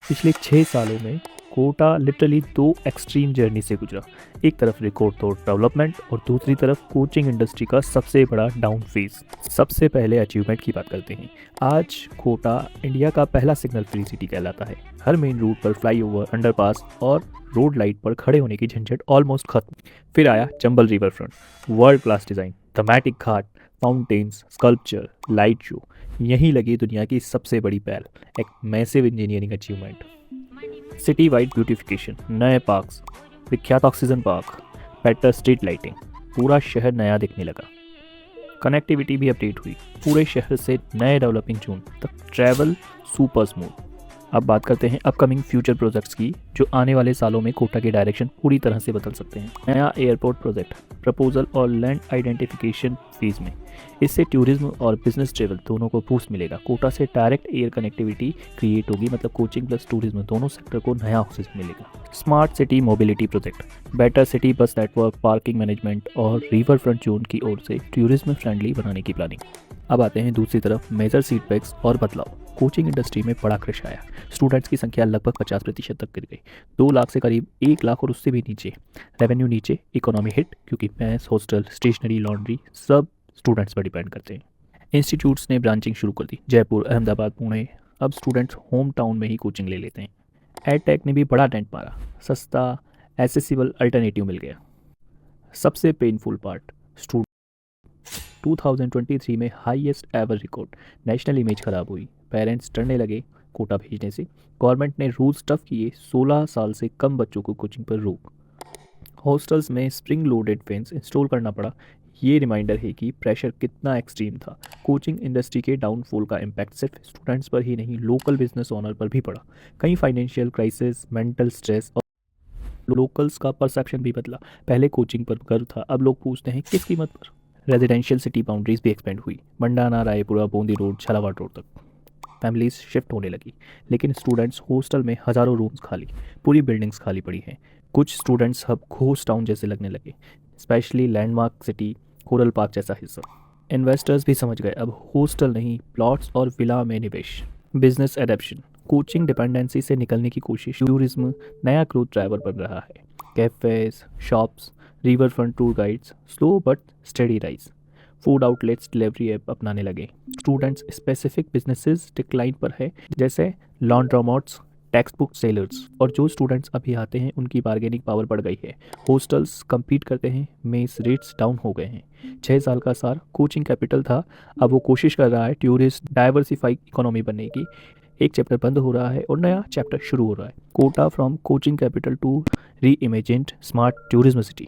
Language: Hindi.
पिछले 6 सालों में कोटा लिटरली 2 एक्सट्रीम जर्नी से गुजरा। एक तरफ रिकॉर्ड तोड़ डेवलपमेंट और दूसरी तरफ कोचिंग इंडस्ट्री का सबसे बड़ा डाउन फेज। सबसे पहले अचीवमेंट की बात करते हैं। आज कोटा इंडिया का पहला सिग्नल फ्री सिटी कहलाता है। हर मेन रूट पर फ्लाईओवर, अंडरपास और रोड लाइट पर खड़े होने की झंझट ऑलमोस्ट खत्म। फिर आया Chambal river front, world class design, thematic ghat, fountains, sculpture, light show. यहीं लगी दुनिया की सबसे बड़ी पहल, एक massive engineering achievement. City wide beautification, नए पार्क्स, विख्यात oxygen park, better street lighting, पूरा शहर नया दिखने लगा। कनेक्टिविटी भी अपडेट हुई, पूरे शहर से नए डेवलपिंग जोन तक ट्रैवल सुपर स्मूथ। अब बात करते हैं अपकमिंग फ्यूचर प्रोजेक्ट्स की, जो आने वाले सालों में कोटा की डायरेक्शन पूरी तरह से बदल सकते हैं। नया एयरपोर्ट प्रोजेक्ट, प्रपोजल और लैंड आइडेंटिफिकेशन फेज में। इससे टूरिज्म और बिजनेस ट्रेवल दोनों को बूस्ट मिलेगा। कोटा से डायरेक्ट एयर कनेक्टिविटी क्रिएट होगी, मतलब कोचिंग प्लस टूरिज्म दोनों सेक्टर को नया ऑक्सीजन मिलेगा। Smart city mobility project, better city bus network, parking management और रिवर फ्रंट जोन की ओर से टूरिज्म फ्रेंडली बनाने की प्लानिंग। अब आते हैं दूसरी तरफ, मेजर सीटबैक्स और बदलाव। कोचिंग इंडस्ट्री में बड़ा क्रश आया। स्टूडेंट्स की संख्या लगभग 50% तक गिर गई। 2 लाख से करीब 1 लाख और उससे भी नीचे। रेवेन्यू नीचे, इकोनॉमी हिट, क्योंकि मैस, हॉस्टल, स्टेशनरी, लॉन्ड्री सब स्टूडेंट्स पर डिपेंड करते हैं। इंस्टीट्यूट्स ने ब्रांचिंग शुरू कर दी, जयपुर, अहमदाबाद, पुणे। अब स्टूडेंट्स होम टाउन में ही कोचिंग ले लेते हैं। एडटेक ने भी बड़ा डेंट मारा, सस्ता एसेसिबल अल्टरनेटिव मिल गया। सबसे पेनफुल पार्ट, स्टूडेंट 2023 में highest ever record, national image खराब हुई, पेरेंट्स डरने लगे कोटा भेजने से। गवर्नमेंट ने रूल्स टफ किए, 16 साल से कम बच्चों को कोचिंग पर रोक। हॉस्टल्स में स्प्रिंग लोडेड फेंस इंस्टॉल करना पड़ा। ये रिमाइंडर है कि प्रेशर कितना एक्सट्रीम था। कोचिंग इंडस्ट्री के डाउनफॉल का इम्पैक्ट सिर्फ स्टूडेंट्स पर ही नहीं, लोकल बिजनेस ओनर पर भी पड़ा। कई फाइनेंशियल क्राइसिस, मेंटल स्ट्रेस और लोकल्स का परसेप्शन भी बदला। पहले कोचिंग पर गर्व था, अब लोग पूछते हैं किस कीमत पर। रेजिडेंशियल सिटी बाउंड्रीज भी एक्सपेंड हुई, मंडाना, रायपुरा, बूंदी रोड, झालावाड़ रोड तक फैमिलीज शिफ्ट होने लगी। लेकिन स्टूडेंट्स हॉस्टल में हज़ारों रूम्स खाली, पूरी बिल्डिंग्स खाली पड़ी हैं। कुछ स्टूडेंट्स अब घोस्ट टाउन जैसे लगने लगे, specially landmark city, coral park जैसा हिस्सा। इन्वेस्टर्स भी समझ गए, अब हॉस्टल नहीं, प्लॉट्स और विला में निवेश। बिजनेस एडेप्शन, कोचिंग डिपेंडेंसी से निकलने की कोशिश। टूरिज्म नया ग्रोथ ड्राइवर बन रहा है। Cafes, shops, river front tour guides, slow but steady rise. Food outlets delivery app अपनाने लगे। स्टूडेंट्स स्पेसिफिक बिजनेसेस डिक्लाइन पर है, जैसे लॉन्ड्रोमॉट्स, टेक्स्ट बुक सेलर्स। और जो स्टूडेंट्स अभी आते हैं उनकी बार्गेनिंग पावर बढ़ गई है। हॉस्टल्स compete करते हैं, मेस रेट्स डाउन हो गए हैं। 6 साल का सार कोचिंग कैपिटल था, अब वो कोशिश कर रहा है टूरिस्ट डाइवर्सिफाई इकोनॉमी बनने की। एक चैप्टर बंद हो रहा है और नया चैप्टर शुरू हो रहा है। Kota from coaching capital to reimagined smart tourism city.